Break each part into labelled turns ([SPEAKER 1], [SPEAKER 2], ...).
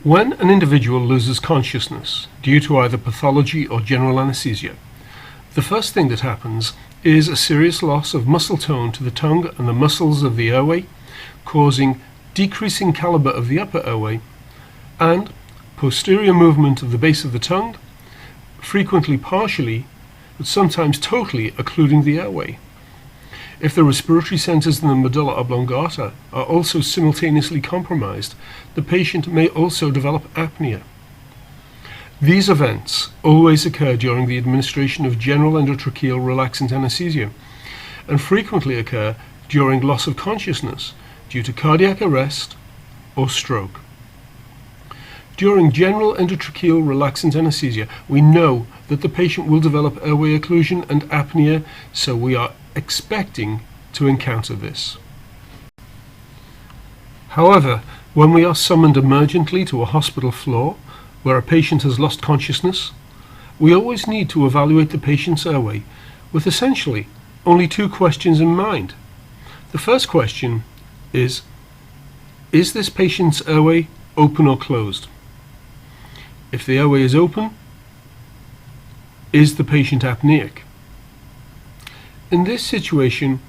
[SPEAKER 1] When an individual loses consciousness due to either pathology or general anesthesia, the first thing that happens is a serious loss of muscle tone to the tongue and the muscles of the airway, causing decreasing caliber of the upper airway and posterior movement of the base of the tongue, frequently partially, but sometimes totally occluding the airway. If the respiratory centers in the medulla oblongata are also simultaneously compromised, the patient may also develop apnea. These events always occur during the administration of general endotracheal relaxant anesthesia and frequently occur during loss of consciousness due to cardiac arrest or stroke. During general endotracheal relaxant anesthesia, we know that the patient will develop airway occlusion and apnea, so we are expecting to encounter this. However, when we are summoned emergently to a hospital floor where a patient has lost consciousness, we always need to evaluate the patient's airway with essentially only two questions in mind. The first question is this patient's airway open or closed? If the airway is open, is the patient apneic? In this situation,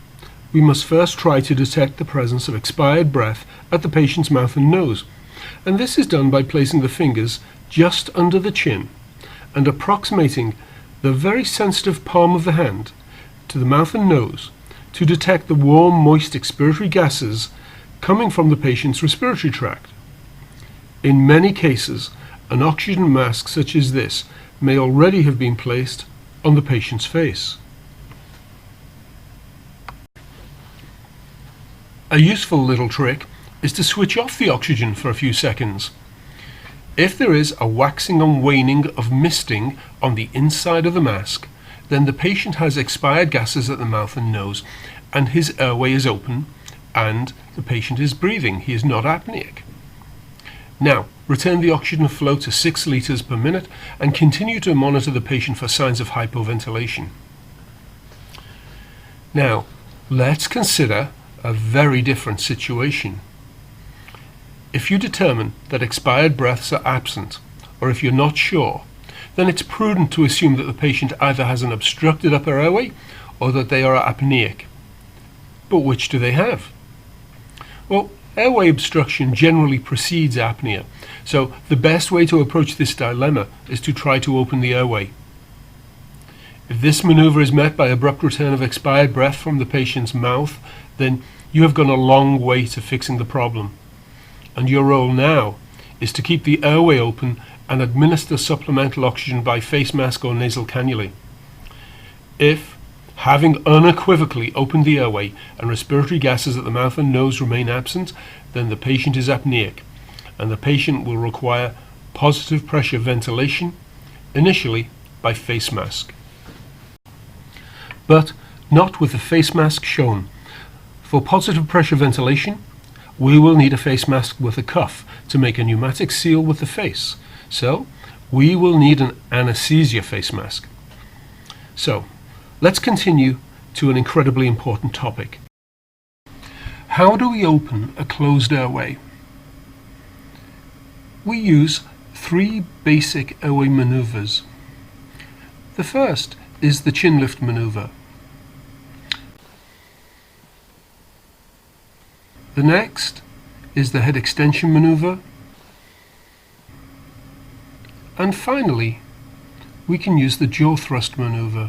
[SPEAKER 1] we must first try to detect the presence of expired breath at the patient's mouth and nose, and this is done by placing the fingers just under the chin and approximating the very sensitive palm of the hand to the mouth and nose to detect the warm, moist expiratory gases coming from the patient's respiratory tract. In many cases, an oxygen mask such as this may already have been placed on the patient's face. A useful little trick is to switch off the oxygen for a few seconds. If there is a waxing and waning of misting on the inside of the mask, then the patient has expired gases at the mouth and nose, and his airway is open, and the patient is breathing. He is not apneic. Now, return the oxygen flow to 6 liters per minute and continue to monitor the patient for signs of hypoventilation. Now, let's consider a very different situation. If you determine that expired breaths are absent, or if you're not sure, then it's prudent to assume that the patient either has an obstructed upper airway or that they are apneic. But which do they have? Well, airway obstruction generally precedes apnea, so the best way to approach this dilemma is to try to open the airway. If this maneuver is met by abrupt return of expired breath from the patient's mouth, then you have gone a long way to fixing the problem. And your role now is to keep the airway open and administer supplemental oxygen by face mask or nasal cannulae. If, having unequivocally opened the airway and respiratory gases at the mouth and nose remain absent, then the patient is apneic, and the patient will require positive pressure ventilation, initially by face mask. But not with the face mask shown. For positive pressure ventilation, we will need a face mask with a cuff to make a pneumatic seal with the face. So, we will need an anesthesia face mask. So, let's continue to an incredibly important topic. How do we open a closed airway? We use 3 basic airway maneuvers. The first is the chin lift maneuver. The next is the head extension maneuver. And finally, we can use the jaw thrust maneuver.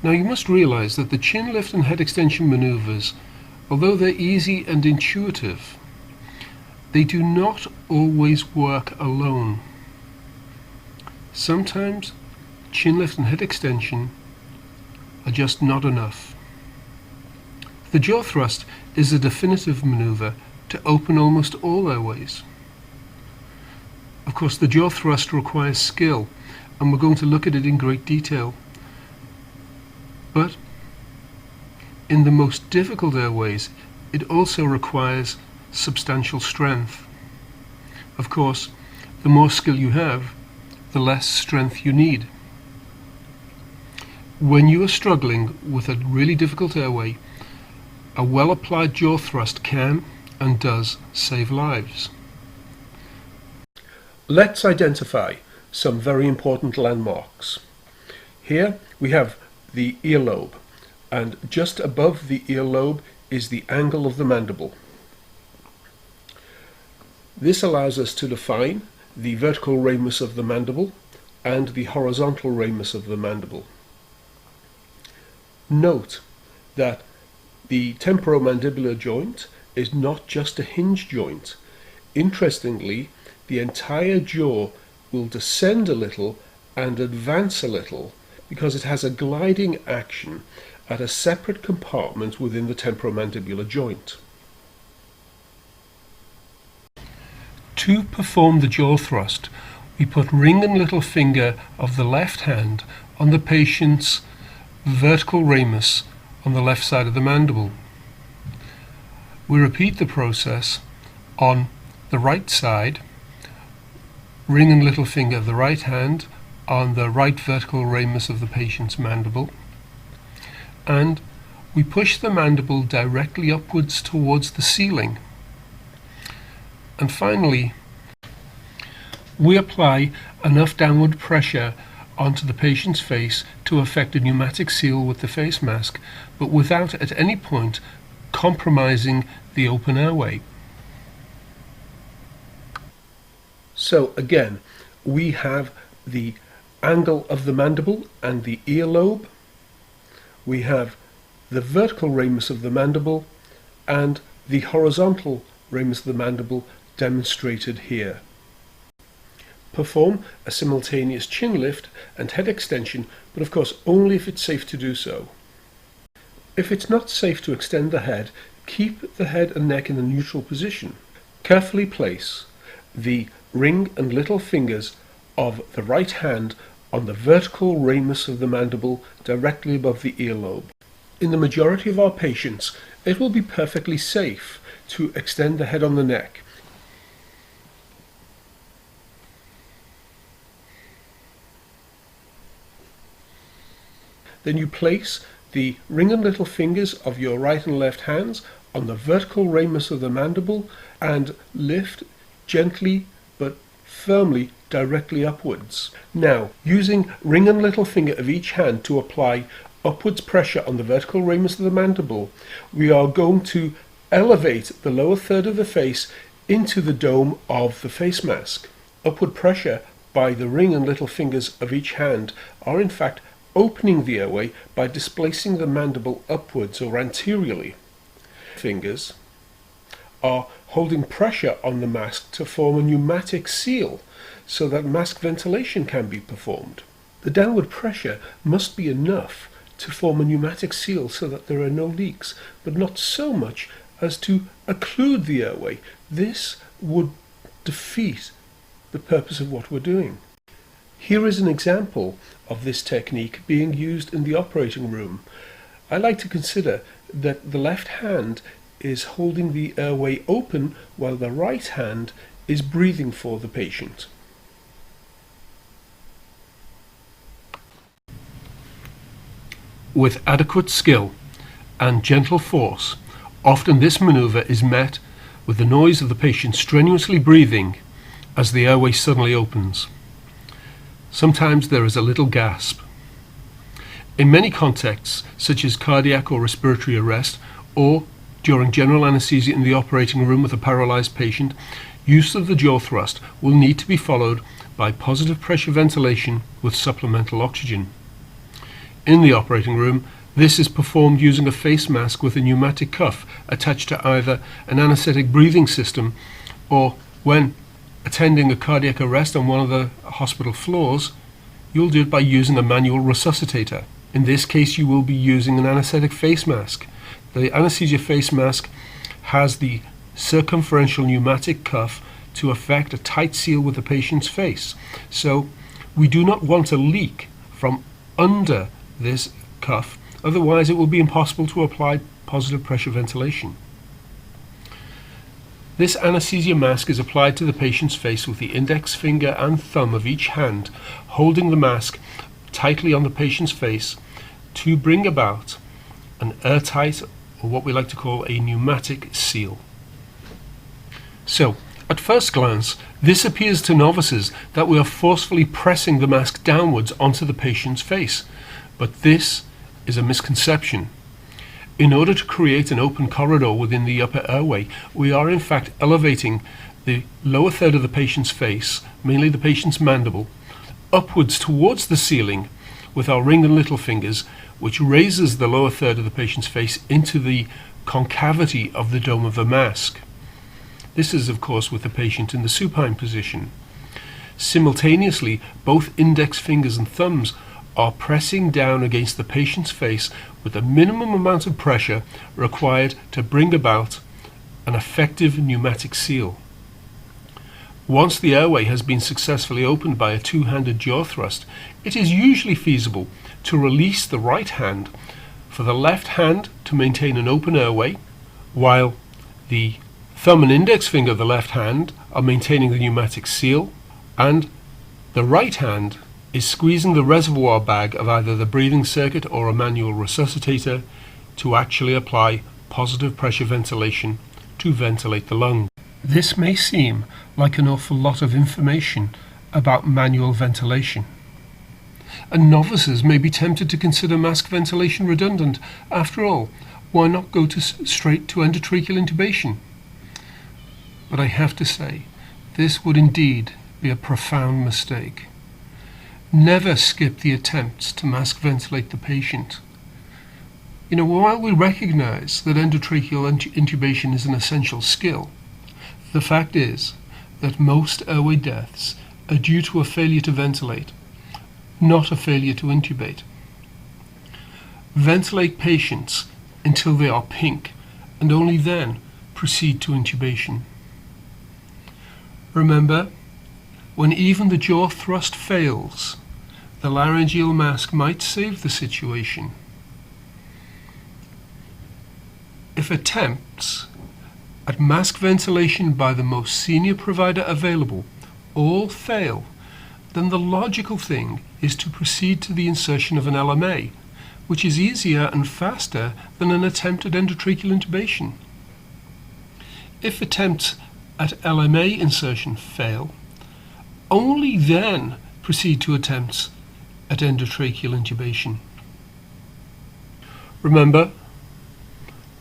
[SPEAKER 1] Now you must realize that the chin lift and head extension maneuvers, although they're easy and intuitive, they do not always work alone. Sometimes chin lift and head extension are just not enough. The jaw thrust is a definitive maneuver to open almost all airways. Of course, the jaw thrust requires skill, and we're going to look at it in great detail. But in the most difficult airways, it also requires substantial strength. Of course, the more skill you have, the less strength you need. When you are struggling with a really difficult airway, a well-applied jaw thrust can and does save lives. Let's identify some very important landmarks. Here we have the earlobe, and just above the earlobe is the angle of the mandible. This allows us to define the vertical ramus of the mandible and the horizontal ramus of the mandible. Note that the temporomandibular joint is not just a hinge joint. Interestingly, the entire jaw will descend a little and advance a little because it has a gliding action at a separate compartment within the temporomandibular joint. To perform the jaw thrust, we put ring and little finger of the left hand on the patient's vertical ramus on the left side of the mandible. We repeat the process on the right side, ring and little finger of the right hand on the right vertical ramus of the patient's mandible, and we push the mandible directly upwards towards the ceiling. And finally, we apply enough downward pressure onto the patient's face to effect a pneumatic seal with the face mask, but without at any point compromising the open airway. So again, we have the angle of the mandible and the earlobe. We have the vertical ramus of the mandible and the horizontal ramus of the mandible demonstrated here. Perform a simultaneous chin lift and head extension, but of course only if it's safe to do so. If it's not safe to extend the head, keep the head and neck in a neutral position. Carefully place the ring and little fingers of the right hand on the vertical ramus of the mandible directly above the earlobe. In the majority of our patients, it will be perfectly safe to extend the head on the neck. Then you place the ring and little fingers of your right and left hands on the vertical ramus of the mandible and lift gently but firmly directly upwards. Now, using ring and little finger of each hand to apply upwards pressure on the vertical ramus of the mandible, we are going to elevate the lower third of the face into the dome of the face mask. Upward pressure by the ring and little fingers of each hand are in fact opening the airway by displacing the mandible upwards or anteriorly. Fingers are holding pressure on the mask to form a pneumatic seal so that mask ventilation can be performed. The downward pressure must be enough to form a pneumatic seal so that there are no leaks, but not so much as to occlude the airway. This would defeat the purpose of what we're doing. Here is an example of this technique being used in the operating room. I like to consider that the left hand is holding the airway open while the right hand is breathing for the patient. With adequate skill and gentle force, often this maneuver is met with the noise of the patient strenuously breathing as the airway suddenly opens. Sometimes there is a little gasp. In many contexts, such as cardiac or respiratory arrest, or during general anesthesia in the operating room with a paralyzed patient, use of the jaw thrust will need to be followed by positive pressure ventilation with supplemental oxygen. In the operating room, this is performed using a face mask with a pneumatic cuff attached to either an anesthetic breathing system, or when attending a cardiac arrest on one of the hospital floors, you'll do it by using a manual resuscitator. In this case, you will be using an anesthetic face mask. The anesthesia face mask has the circumferential pneumatic cuff to effect a tight seal with the patient's face. So we do not want a leak from under this cuff, otherwise it will be impossible to apply positive pressure ventilation. This anesthesia mask is applied to the patient's face with the index finger and thumb of each hand, holding the mask tightly on the patient's face to bring about an airtight, or what we like to call a pneumatic seal. So, At first glance, this appears to novices that we are forcefully pressing the mask downwards onto the patient's face, but this is a misconception. In order to create an open corridor within the upper airway, we are in fact elevating the lower third of the patient's face, mainly the patient's mandible, upwards towards the ceiling with our ring and little fingers, which raises the lower third of the patient's face into the concavity of the dome of the mask. This is, of course, with the patient in the supine position. Simultaneously, both index fingers and thumbs are pressing down against the patient's face with the minimum amount of pressure required to bring about an effective pneumatic seal. Once the airway has been successfully opened by a two-handed jaw thrust, it is usually feasible to release the right hand for the left hand to maintain an open airway, while the thumb and index finger of the left hand are maintaining the pneumatic seal, and the right hand is squeezing the reservoir bag of either the breathing circuit or a manual resuscitator to actually apply positive pressure ventilation to ventilate the lung. This may seem like an awful lot of information about manual ventilation, and novices may be tempted to consider mask ventilation redundant. After all, why not go straight to endotracheal intubation? But I have to say, this would indeed be a profound mistake. Never skip the attempts to mask ventilate the patient. While we recognize that endotracheal intubation is an essential skill, the fact is that most airway deaths are due to a failure to ventilate, not a failure to intubate. Ventilate patients until they are pink, and only then proceed to intubation. Remember, when even the jaw thrust fails, the laryngeal mask might save the situation. If attempts at mask ventilation by the most senior provider available all fail, then the logical thing is to proceed to the insertion of an LMA, which is easier and faster than an attempt at endotracheal intubation. If attempts at LMA insertion fail, only then proceed to attempts at endotracheal intubation. Remember,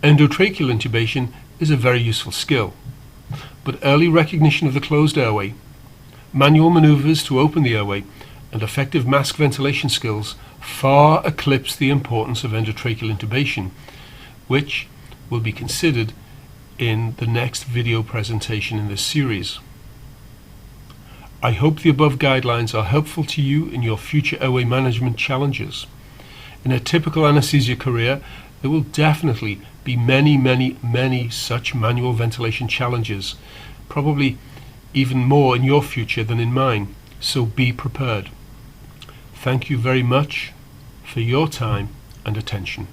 [SPEAKER 1] endotracheal intubation is a very useful skill, but early recognition of the closed airway, manual maneuvers to open the airway, and effective mask ventilation skills far eclipse the importance of endotracheal intubation, which will be considered in the next video presentation in this series. I hope the above guidelines are helpful to you in your future airway management challenges. In a typical anesthesia career, there will definitely be many such manual ventilation challenges, probably even more in your future than in mine, so be prepared. Thank you very much for your time and attention.